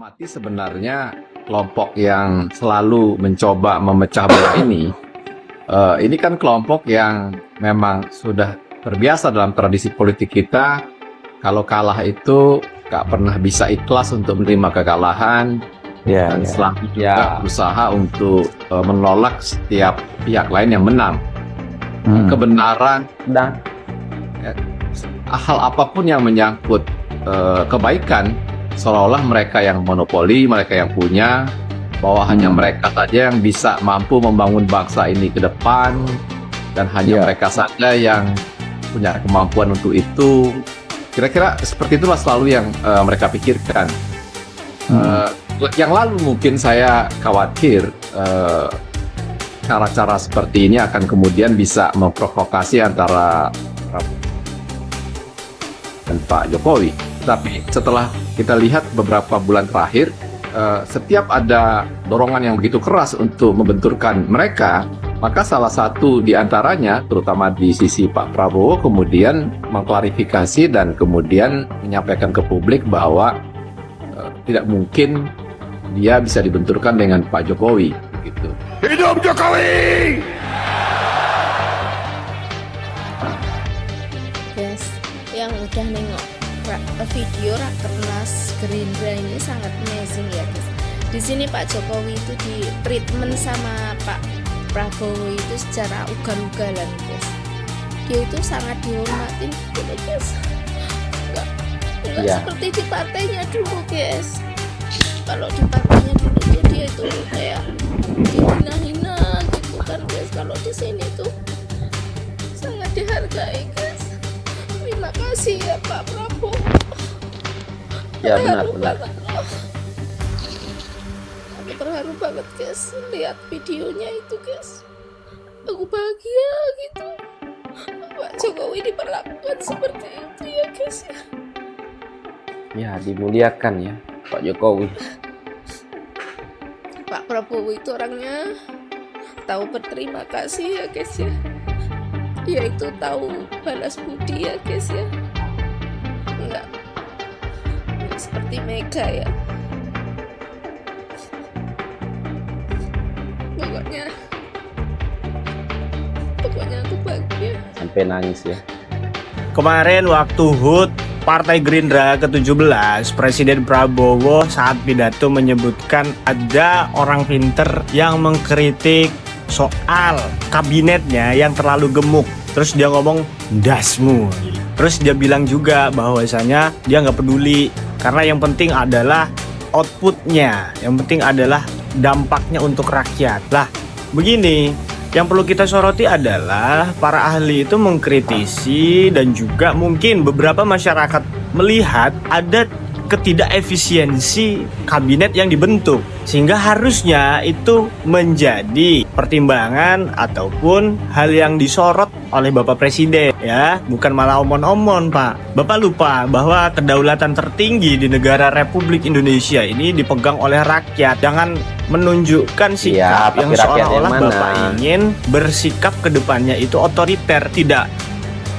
amati sebenarnya kelompok yang selalu mencoba memecah belah ini kan kelompok yang memang sudah terbiasa dalam tradisi politik kita. Kalau kalah itu gak pernah bisa ikhlas untuk menerima kekalahan, dan selalu juga berusaha untuk menolak setiap pihak lain yang menang. Kebenaran dan hal apapun yang menyangkut kebaikan, seolah-olah mereka yang monopoli, mereka yang punya, bahwa hanya mereka saja yang bisa mampu membangun bangsa ini ke depan, dan hanya mereka saja yang punya kemampuan untuk itu. Kira-kira seperti itulah selalu yang mereka pikirkan. Yang lalu mungkin saya khawatir cara-cara seperti ini akan kemudian bisa memprovokasi antara dan Pak Jokowi. Tapi setelah kita lihat beberapa bulan terakhir, setiap ada dorongan yang begitu keras untuk membenturkan mereka, maka salah satu di antaranya, terutama di sisi Pak Prabowo, kemudian mengklarifikasi dan kemudian menyampaikan ke publik bahwa tidak mungkin dia bisa dibenturkan dengan Pak Jokowi. Gitu. Hidup Jokowi! Yes, yang udah nengok video Rakernas Gerindra ini sangat amazing ya guys. Di sini Pak Jokowi itu di treatment sama Pak Prabowo itu secara ugal-ugalan guys. Dia itu sangat dihormatin gitu guys. Enggak seperti di partainya dulu guys. Kalau di partainya dulu tuh dia itu kayak dihina-hina gitu kan guys. Kalau di sini tuh sangat dihargai guys. Terima kasih ya Pak Prabowo. Ya benar. Aku terharu banget guys lihat videonya itu guys. Aku bahagia gitu. Pak Jokowi diperlakukan seperti itu ya guys ya. Ya dimuliakan ya Pak Jokowi. Pak Prabowo itu orangnya tahu berterima kasih ya guys ya. Dia itu tahu balas budi ya guys ya. Enggak seperti Mega ya. Pokoknya aku bahagia sampai nangis ya. Kemarin waktu HUT Partai Gerindra ke-17, Presiden Prabowo saat pidato menyebutkan ada orang pinter yang mengkritik soal kabinetnya yang terlalu gemuk. Terus dia ngomong dasmu. Terus dia bilang juga bahwasanya dia nggak peduli karena yang penting adalah outputnya, yang penting adalah dampaknya untuk rakyat. Lah begini, yang perlu kita soroti adalah para ahli itu mengkritisi dan juga mungkin beberapa masyarakat melihat ada ketidakefisiensi kabinet yang dibentuk, sehingga harusnya itu menjadi pertimbangan ataupun hal yang disorot oleh Bapak Presiden ya, bukan malah omon-omon Pak. Bapak lupa bahwa kedaulatan tertinggi di negara Republik Indonesia ini dipegang oleh rakyat. Jangan menunjukkan sikap yang seolah-olah Bapak ingin bersikap ke depannya itu otoriter, tidak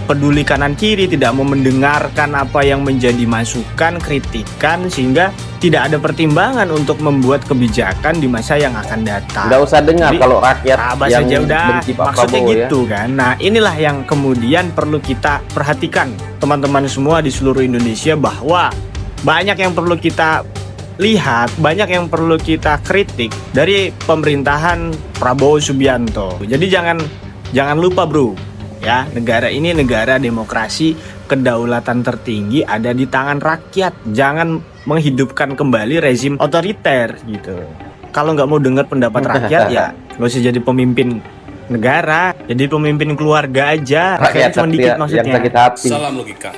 peduli kanan kiri, tidak mau mendengarkan apa yang menjadi masukan, kritikan, sehingga tidak ada pertimbangan untuk membuat kebijakan di masa yang akan datang. Nggak usah dengar. Jadi, kalau rakyat yang saja udah benci Pak maksudnya Prabowo, gitu ya kan. Nah inilah yang kemudian perlu kita perhatikan teman-teman semua di seluruh Indonesia, bahwa banyak yang perlu kita lihat, banyak yang perlu kita kritik dari pemerintahan Prabowo Subianto. Jadi jangan lupa bro ya, negara ini negara demokrasi, kedaulatan tertinggi ada di tangan rakyat. Jangan menghidupkan kembali rezim otoriter gitu. Kalau nggak mau dengar pendapat rakyat ya nggak usah jadi pemimpin negara, jadi pemimpin keluarga aja. Rakyat cuma dikit maksudnya. Yang sakit hati. Salam logika.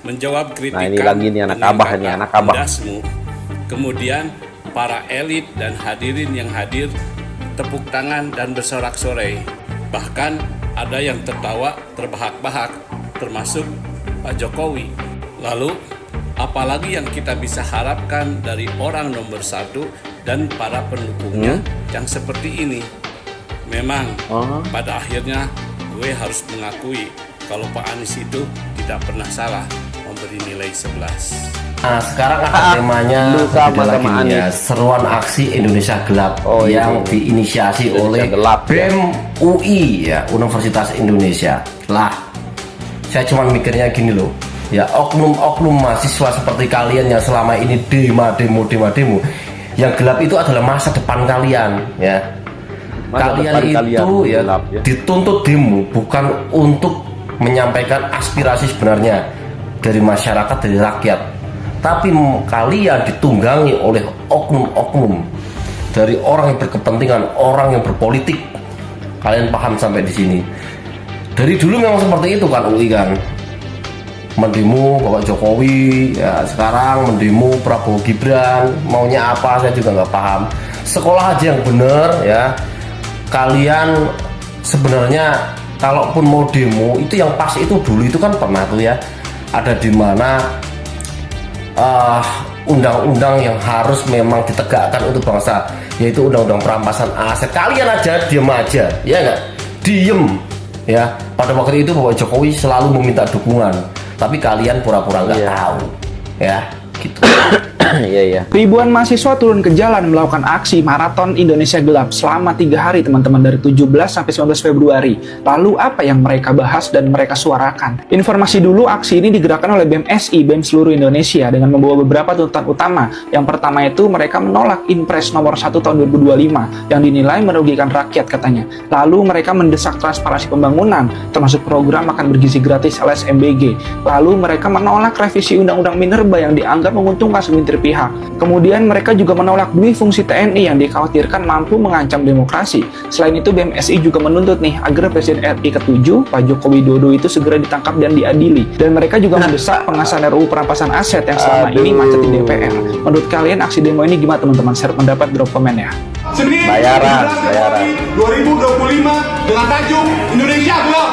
Menjawab kritikan. Nah ini lagi nih anak abah nih, anak abah. Kemudian para elit dan hadirin yang hadir tepuk tangan dan bersorak-sorai. Bahkan ada yang tertawa terbahak-bahak, termasuk Pak Jokowi. Lalu, apalagi yang kita bisa harapkan dari orang nomor satu dan para pendukungnya yang seperti ini? Memang pada akhirnya gue harus mengakui kalau Pak Anies itu tidak pernah salah memberi nilai 11. Nah, sekarang ada temanya Lu sama lagi sama nih ya, Anies. seruan aksi Indonesia Gelap Oh, yang iya. diinisiasi Indonesia oleh Gelap, ya. BEM UI ya, Universitas Indonesia. Lah, saya cuma mikirnya gini loh, ya oknum-oknum mahasiswa seperti kalian yang selama ini demo, yang gelap itu adalah masa depan kalian ya. Masa Kalian depan kalian itu ya gelap, ya. dituntut demo bukan untuk menyampaikan aspirasi sebenarnya dari masyarakat, dari rakyat, tapi kalian ditunggangi oleh oknum-oknum dari orang yang berkepentingan, orang yang berpolitik. Kalian paham sampai di sini? Dari dulu memang seperti itu kan UI kan, mendemo Bapak Jokowi, ya sekarang mendemo Prabowo Gibran, maunya apa saya juga nggak paham. Sekolah aja yang bener ya. Kalian sebenarnya kalaupun mau demo itu yang pas itu dulu itu kan pernah tuh ya, ada di mana undang-undang yang harus memang ditegakkan untuk bangsa, yaitu undang-undang perampasan aset. Kalian aja diem aja, ya nggak? Diem, ya. Pada waktu itu Bapak Jokowi selalu meminta dukungan, tapi kalian pura-pura nggak Iya. tahu, ya, gitu. Iya. Ribuan mahasiswa turun ke jalan melakukan aksi Maraton Indonesia Gelap selama 3 hari teman-teman, dari 17 sampai 19 Februari. Lalu apa yang mereka bahas dan mereka suarakan? Informasi dulu, aksi ini digerakkan oleh BEM SI, BEM seluruh Indonesia dengan membawa beberapa tuntutan utama. Yang pertama itu mereka menolak Inpres nomor 1 tahun 2025 yang dinilai merugikan rakyat katanya. Lalu mereka mendesak transparansi pembangunan termasuk program makan bergizi gratis LSMBG. Lalu mereka menolak revisi Undang-Undang Minerba yang dianggap menguntungkan segelintir pihak. Kemudian mereka juga menolak dui fungsi TNI yang dikhawatirkan mampu mengancam demokrasi. Selain itu BMSI juga menuntut nih agar Presiden RI ke-7 Pak Joko Widodo itu segera ditangkap dan diadili. Dan mereka juga mendesak pengesahan RUU perampasan aset yang selama ini macet di DPR. Menurut kalian aksi demo ini gimana teman-teman? Share pendapat, drop komen ya. Senin Bayaran. 17 Februari 2025 dengan tajuk Indonesia Gelap.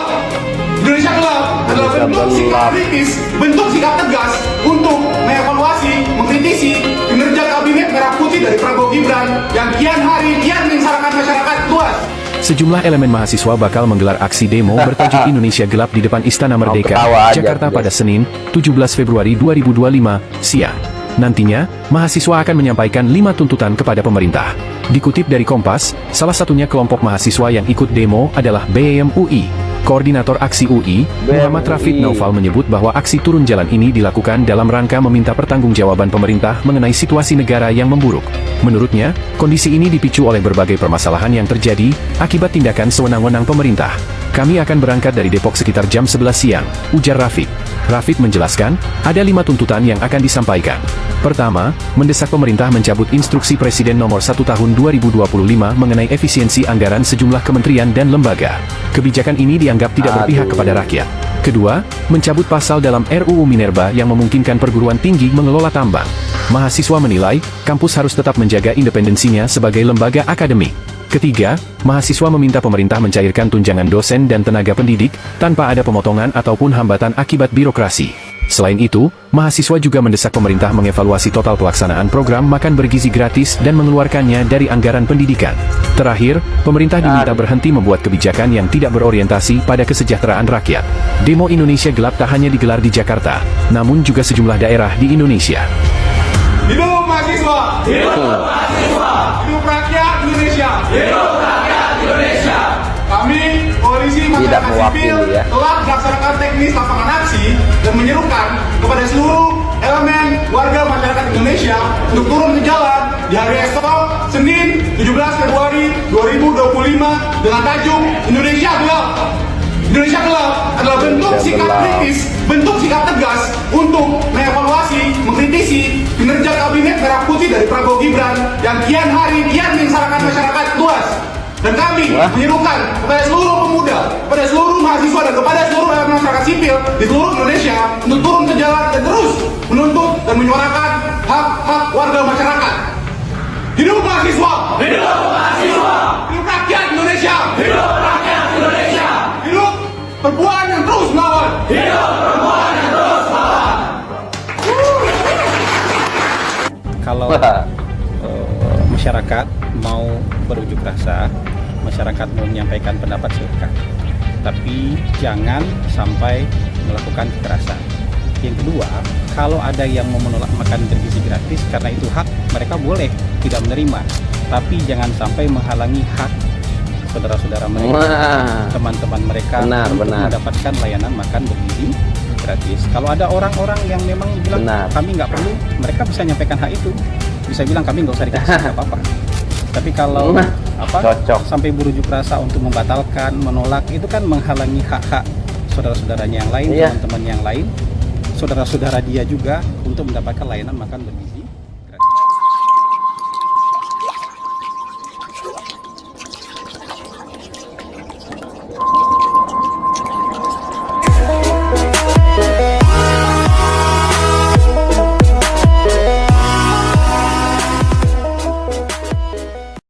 Indonesia Gelap adalah bentuk sikap kritis, bentuk sikap tegas untuk mengevaluasi, mengkritisi kinerja kabinet merah putih dari Prabowo Gibran yang kian hari kian menyengsarakan masyarakat luas. Sejumlah elemen mahasiswa bakal menggelar aksi demo bertajuk Indonesia Gelap di depan Istana Merdeka, ketawa aja, Jakarta guys. pada Senin, 17 Februari 2025, siang. Nantinya, mahasiswa akan menyampaikan 5 tuntutan kepada pemerintah. Dikutip dari Kompas, salah satunya kelompok mahasiswa yang ikut demo adalah BEM UI. Koordinator aksi UI, Muhammad Rafiq Naufal menyebut bahwa aksi turun jalan ini dilakukan dalam rangka meminta pertanggungjawaban pemerintah mengenai situasi negara yang memburuk. Menurutnya, kondisi ini dipicu oleh berbagai permasalahan yang terjadi akibat tindakan sewenang-wenang pemerintah. Kami akan berangkat dari Depok sekitar jam 11 siang, ujar Rafiq. Rafiq menjelaskan, ada 5 tuntutan yang akan disampaikan. Pertama, mendesak pemerintah mencabut instruksi Presiden nomor 1 tahun 2025 mengenai efisiensi anggaran sejumlah kementerian dan lembaga. Kebijakan ini dianggap tidak berpihak kepada rakyat. Kedua, mencabut pasal dalam RUU Minerba yang memungkinkan perguruan tinggi mengelola tambang. Mahasiswa menilai, kampus harus tetap menjaga independensinya sebagai lembaga akademik. Ketiga, mahasiswa meminta pemerintah mencairkan tunjangan dosen dan tenaga pendidik, tanpa ada pemotongan ataupun hambatan akibat birokrasi. Selain itu, mahasiswa juga mendesak pemerintah mengevaluasi total pelaksanaan program makan bergizi gratis dan mengeluarkannya dari anggaran pendidikan. Terakhir, pemerintah diminta berhenti membuat kebijakan yang tidak berorientasi pada kesejahteraan rakyat. Demo Indonesia Gelap tak hanya digelar di Jakarta, namun juga sejumlah daerah di Indonesia. Hidup mahasiswa! Hidup mahasiswa! Hidup rakyat Indonesia! Hidup rakyat Indonesia! Kami, Koalisi Masyarakat Sipil, ya. telah melaksanakan teknis lapangan aksi dan menyerukan kepada seluruh elemen warga masyarakat Indonesia untuk turun ke jalan di hari esok, Senin 17 Februari 2025 dengan tajuk Indonesia Gelap. Indonesia Gelap adalah bentuk sikap kritis, bentuk sikap tegas untuk mengevaluasi, mengkritisi kinerja kabinet merah putih dari Prabowo Gibran yang kian hari kian menyengsarakan masyarakat luas. Dan kami menyerukan kepada seluruh pemuda, kepada seluruh mahasiswa dan kepada seluruh elemen masyarakat sipil di seluruh Indonesia untuk turun ke jalan dan terus menuntut dan menyuarakan hak-hak warga masyarakat. Hidup mahasiswa! Hidup mahasiswa! Hidup rakyat Indonesia! Hidup rakyat Indonesia! Hidup perempuan yang terus melawan! Hidup perempuan yang terus melawan! Kalau masyarakat mau berunjuk rasa, masyarakat mau menyampaikan pendapat silakan, tapi jangan sampai melakukan kekerasan. Yang kedua, kalau ada yang mau menolak makan bergizi gratis karena itu hak, mereka boleh tidak menerima. Tapi jangan sampai menghalangi hak saudara-saudara mereka, teman-teman mereka untuk mendapatkan layanan makan bergizi gratis. Kalau ada orang-orang yang memang bilang kami nggak perlu, mereka bisa nyampaikan hak itu. Bisa bilang kami nggak usah dikasih, nggak apa-apa. Tapi kalau sampai berujuk rasa untuk membatalkan, menolak, itu kan menghalangi hak-hak saudara-saudaranya yang lain, teman-teman yang lain, saudara-saudara dia juga untuk mendapatkan layanan makan bergizi